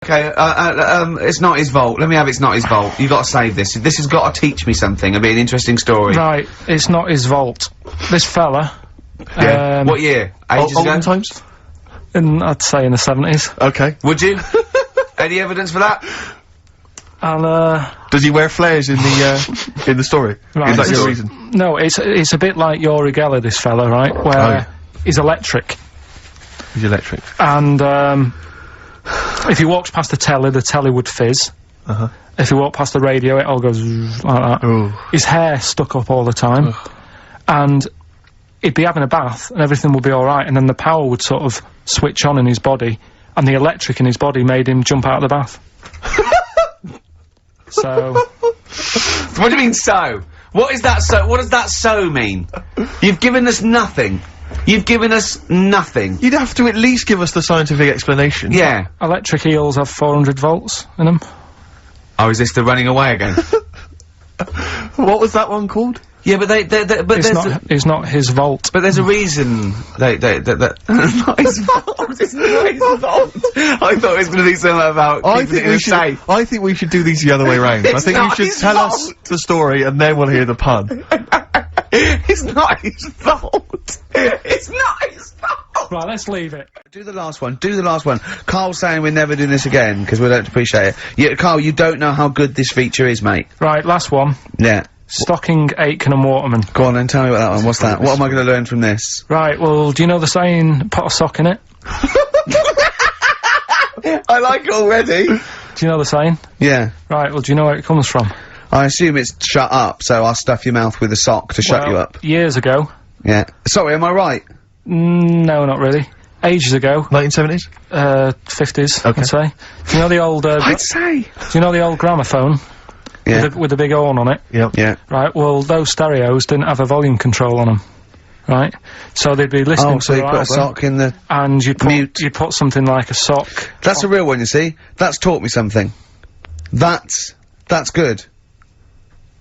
Okay, it's not his fault. Let me have it's not his fault. You gotta save this. This has gotta teach me something. It'll be an interesting story. Right, it's not his vault. This fella, Yeah. What year? Ages ago? Olden times? I'd say in the 70s. Okay. Would you? Any evidence for that? And, Does he wear flares in the story? Right, Is that your so- reason? no, it's a bit like Yuri Geller, this fella, right? Where he's electric. He's electric. And, if he walks past the telly would fizz. Uh-huh. If he walked past the radio, it all goes like that. Ooh. His hair stuck up all the time. Ugh. And he'd be having a bath and everything would be alright, and then the power would sort of switch on in his body, and the electric in his body made him jump out of the bath. So... What do you mean so? What is that so? What does that so mean? You've given us nothing. You've given us nothing. You'd have to at least give us the scientific explanation. Yeah. Electric eels have 400 volts in them. Oh, is this the running away again? What was that one called? Yeah, but but It's not his vault. but there's a reason that not his fault. It's not his fault. I thought it was going to be something about keeping it in a safe. I think we should do these the other way round. I It's think you not should his tell us fault. the story and then we'll hear the pun. It's not his fault. It's not his fault. Right, let's leave it. Do the last one. Do the last one. Carl's saying we're never doing this again because we don't appreciate it. Yeah, Carl, you don't know how good this feature is, mate. Right, last one. Yeah. Stocking, Aitken and Waterman. Go on then, tell me about that one. What's that? What am I going to learn from this? Right, well, do you know the saying, pot of sock in it? I like it already. Do you know the saying? Yeah. Right, well, do you know where it comes from? I assume it's shut up, so I'll stuff your mouth with a sock to shut you Well, up. Years ago. Yeah. Sorry, am I right? No, not really. Ages ago. 1970s? 50s, Okay. I'd say. Do you know the old, I'd say. do you know the old gramophone? Yeah. With the big horn on it? Yep. Yeah. Right, well, those stereos didn't have a volume control on them. Right? So they'd be listening Oh, to so you the put a album, sock in the... and you'd mute. put something like a sock. That's a real one, you see. That's taught me something. That's good.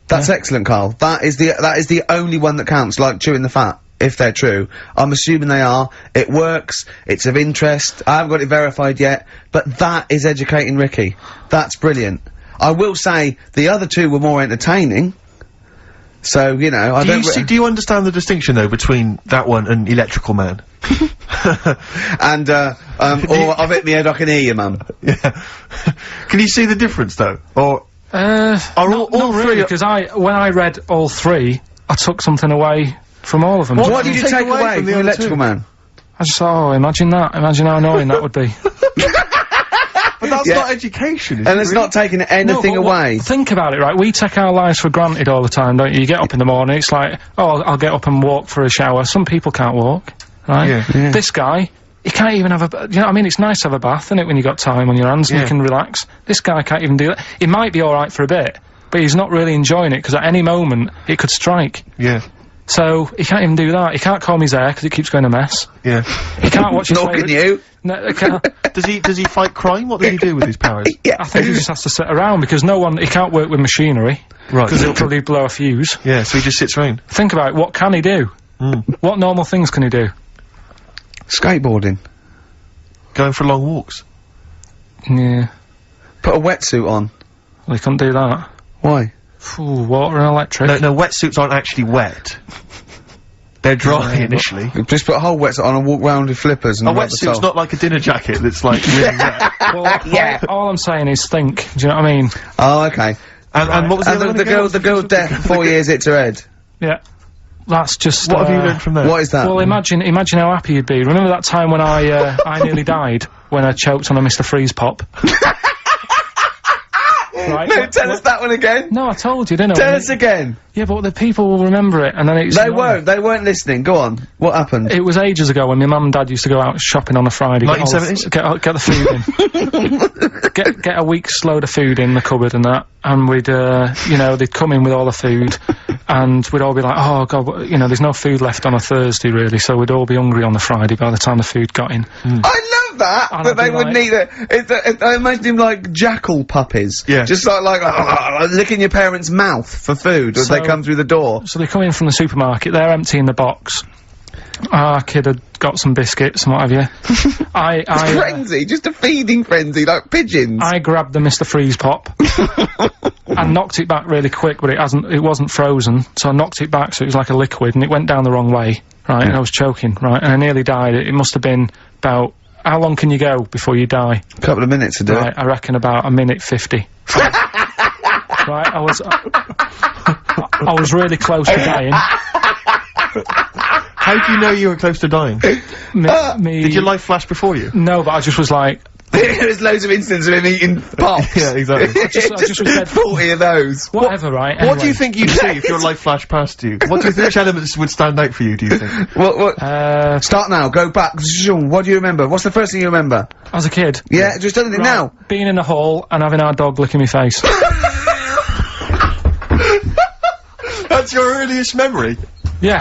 That's excellent, Carl. That is the only one that counts, like chewing the fat, if they're true. I'm assuming they are. It works. It's of interest. I haven't got it verified yet, but that is educating Ricky. That's brilliant. I will say, the other two were more entertaining. So, you know, I don't... Do you understand the distinction, though, between that one and Electrical Man? And, or I've hit me head, I can hear you, mum. Yeah. Can you see the difference, though? Or... Not all three really, because when I read all three, I took something away from all of them. What did you take away from the the other Electrical two? Man? I just thought, oh, imagine that. Imagine how annoying that would be. But that's Yeah. not education, is And it it's really? not taking anything No, but away. think about it, right? We take our lives for granted all the time, don't you? You get up in the morning, it's like, oh, I'll get up and walk for a shower. Some people can't walk, right? Yeah. This guy, he can't even have a... You know what I mean? It's nice to have a bath, isn't it, when you got time on your hands and Yeah. you can relax. This guy can't even do that. He might be alright for a bit, but he's not really enjoying it, because at any moment, it could strike. Yeah. So, he can't even do that. He can't comb his hair, because it keeps going a mess. Yeah. He can't watch his Nor can favourite- you. No, he can't. Does he fight crime? What does he do with his powers? I think he just has to sit around, because he can't work with machinery. Right. Because he'll probably blow a fuse. Yeah, so he just sits around. Think about it, what can he do? What normal things can he do? Skateboarding. Going for long walks. Yeah, Put a wetsuit on. well, he couldn't do that. Why? Ooh, water and electric. No, wetsuits aren't actually wet. They're dry initially. Just put a whole wetsuit on and walk round with flippers and A rub the wetsuit's sole. not like a dinner jacket that's like really wet. Well, Yeah. all I'm saying is think, do you know what I mean? Oh, okay. And what was the And other one the again? girl's deaf for 4 years, hits her head. Yeah. That's just, What have you learned from that? What is that? Well, imagine how happy you'd be. Remember that time when I nearly died when I choked on a Mr. Freeze Pop? Right? No, tell us that one again. No, I told you, didn't I? Tell us again. Yeah, but the people will remember it, and then it's... They won't. They weren't listening. Go on. What happened? It was ages ago when my mum and dad used to go out shopping on a Friday. 1970s? Get the food in. get a week's load of food in the cupboard and that, and we'd, you know, they'd come in with all the food, and we'd all be like, oh god, you know, there's no food left on a Thursday really, so we'd all be hungry on the Friday by the time the food got in. I love that. And That I'd they be wouldn't like- eat it. I imagine him like jackal puppies. Yeah. Just like licking your parents' mouth for food as they So- come through the door. So they come in from the supermarket, they're emptying the box, Our kid had got some biscuits and what have you. Frenzy, just a feeding frenzy, like pigeons. I grabbed the Mr. Freeze Pop and knocked it back really quick, but it wasn't frozen, so I knocked it back so it was like a liquid, and it went down the wrong way, right, and I was choking, right, and I nearly died. It must have been about, how long can you go before you die? A couple of minutes to do Right, it. I reckon about a minute 50. Right, I was really close to dying. How do you know you were close to dying? Did your life flash before you? No, but I just was like... There's loads of instances of him eating pops. Yeah, exactly. I just was dead. 40 of those. Whatever, right? What do anyway. you think you'd see if your life flashed past you? What do you think, which elements would stand out for you, do you think? What? Start now, go back. What do you remember? What's the first thing you remember? As a kid. Yeah, just tell it Right, now. being in a hall and having our dog licking my face. That's your earliest memory? Yeah.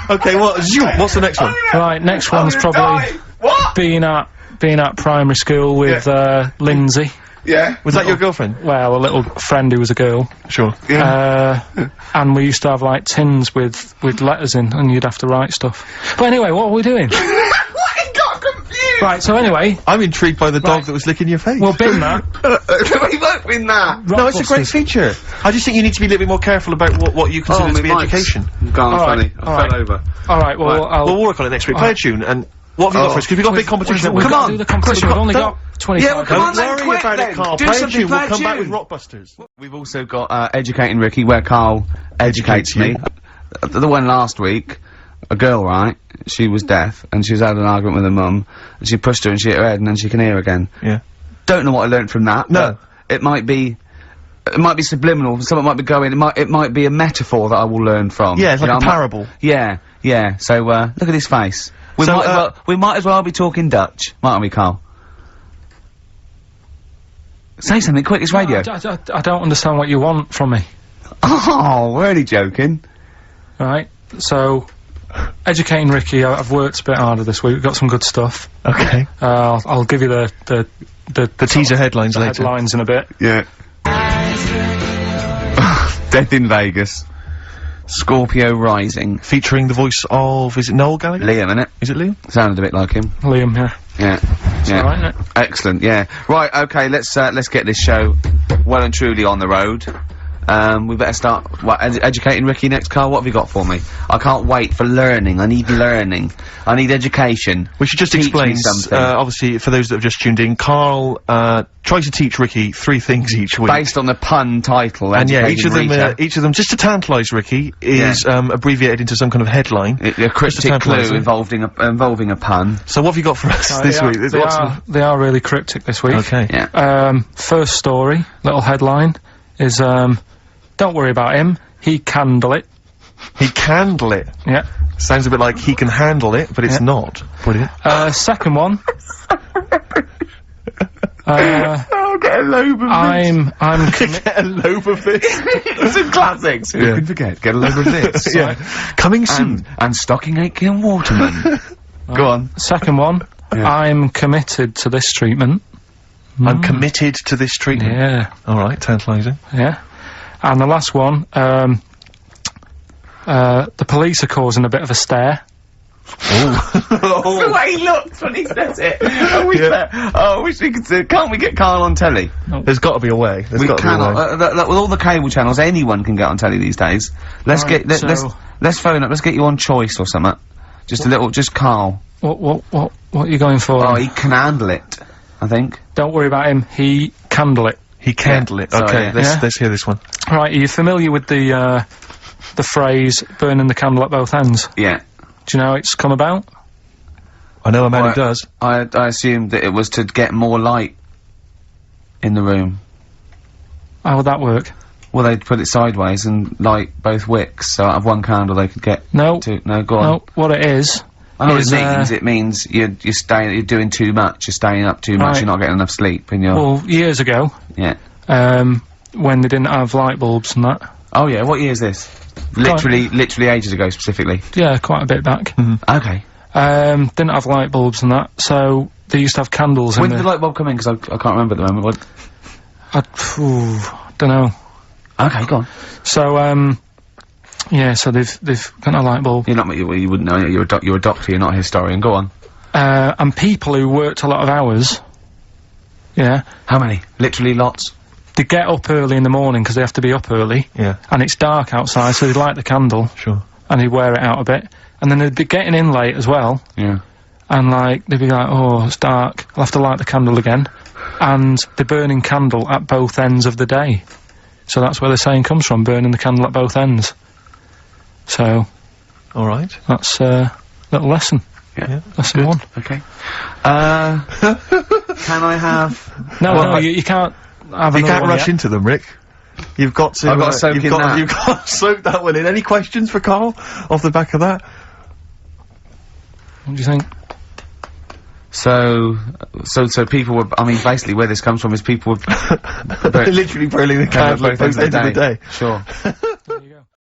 Okay, what's the next one? Right, next one's probably being at primary school with Lindsay. Yeah. Was that your girlfriend? Well, a little friend who was a girl. Sure. And we used to have like tins with letters in, and you'd have to write stuff. But anyway, what were we doing? I got confused. Right, so anyway, I'm intrigued by the dog that was licking your face. well, bin that. We won't win that. no, it's a great Rockbusters. feature. I just think you need to be a little bit more careful about what you consider to be education. Gone Alright, funny. I alright. fell over. All right, well, Right, we'll work on it next week. Play a tune, and what have you got for us? Because we've got a big competition. We've Come got on, to do the competition. We've only got 25 Yeah, well, come on minutes. then, Don't worry quick about then. it, Carl. Do Play a something, tune. play We'll a come back with tune. Rockbusters. We've also got Educating Ricky, where Carl educates me. The one last week, a girl, right? She was deaf, and she was having an argument with her mum, and she pushed her and she hit her head, and then she can hear again. Yeah. Don't know what I learnt from that. No. but it might be subliminal. Something might be going. It might be a metaphor that I will learn from. Yeah, it's You like know, a I might- parable. Yeah. So look at his face. We So, might as well be talking Dutch, mightn't we, Carl? Say something quick. It's radio. I don't understand what you want from me. Oh, we're only joking. Right, so educating Ricky, I've worked a bit harder this week. We've got some good stuff. Okay. I'll give you the teaser headlines the later. headlines in a bit. Yeah. Death in Vegas. Scorpio Rising. Featuring the voice of, is it Noel Gallagher? Liam, innit? Is it Liam? Sounded a bit like him. Liam here. Yeah. Yeah. Alright, innit? Excellent, yeah. Right, okay, let's get this show well and truly on the road. We better start, educating Ricky next, Carl? What have you got for me? I can't wait for learning. I need learning. I need education. We should just Teach me explain, something. obviously, for those that have just tuned in, Carl, tries to teach Ricky 3 things each week. Based on the pun title, And yeah, each Educating of them, Rita. each of them, just to tantalise Ricky, is, abbreviated into some kind of headline. A cryptic tantalise clue him. involving a pun. So what have you got for us this week? They are really cryptic this week. Okay. Yeah. First story, little headline, is, don't worry about him, he can handle it. He can handle it. Yeah. Sounds a bit like he can handle it, but it's not. Brilliant. Second one. Oh, get a lobe of I'm Get a lobe of this. Some classics. Who Yeah. can forget? Get a lobe of this. Yeah. Coming soon. And Stocking Aitken Waterman. Go on. Second one. Yeah. I'm committed to this treatment. I'm committed to this treatment. Yeah. Alright, tantalising. Yeah. And the last one, the police are causing a bit of a stare. The way he looks when he says it. I wish we could see. Can't we get Carl on telly? There's got to be a way. There's We got to be a way. cannot. With all the cable channels, anyone can get on telly these days. Let's Right, let's phone up. Let's get you on Choice or something. Just Carl. What are you going for? Oh, he can handle it. I think. Don't worry about him, he can handle it. He can handle it. Sorry, Okay, yeah. let's hear this one. Right, are you familiar with the phrase, burning the candle at both ends? Yeah. Do you know how it's come about? I know a man Right. who does. I assumed that it was to get more light in the room. How would that work? Well, they'd put it sideways and light both wicks, so out of one candle they could get No. two. No, go on. No, what it is... I know what is, it means. It means you're doing too much. You're staying up too much. Right. You're not getting enough sleep, and you're Well, years ago, yeah. when they didn't have light bulbs and that. Oh yeah. What year is this? Literally ages ago, specifically. Yeah, quite a bit back. Okay. Didn't have light bulbs and that, so they used to have candles When in did the light bulb come in? Because I can't remember at the moment. What? don't know. Okay, go on. So, Yeah, so they've got a light bulb. You're not, you wouldn't know, you're a doctor, you're not a historian, go on. And people who worked a lot of hours, yeah. How many? Literally lots? They get up early in the morning because they have to be up early. Yeah. And it's dark outside, so they light the candle. Sure. And they wear it out a bit. And then they'd be getting in late as well. Yeah. And, like, they'd be like, oh, it's dark, I'll have to light the candle again. And they're burning candle at both ends of the day. So that's where the saying comes from, burning the candle at both ends. So... Alright. That's a little lesson. Yeah. Lesson one. Okay. Can I have... No, you can't have You another can't one rush yet. into them, Rick. You've got to... I've got to soak in that. You've got to soak that one in. Any questions for Carl off the back of that? What do you think? So people were, I mean, basically where this comes from is people were... They're literally burning the candle at both ends of the day. Sure.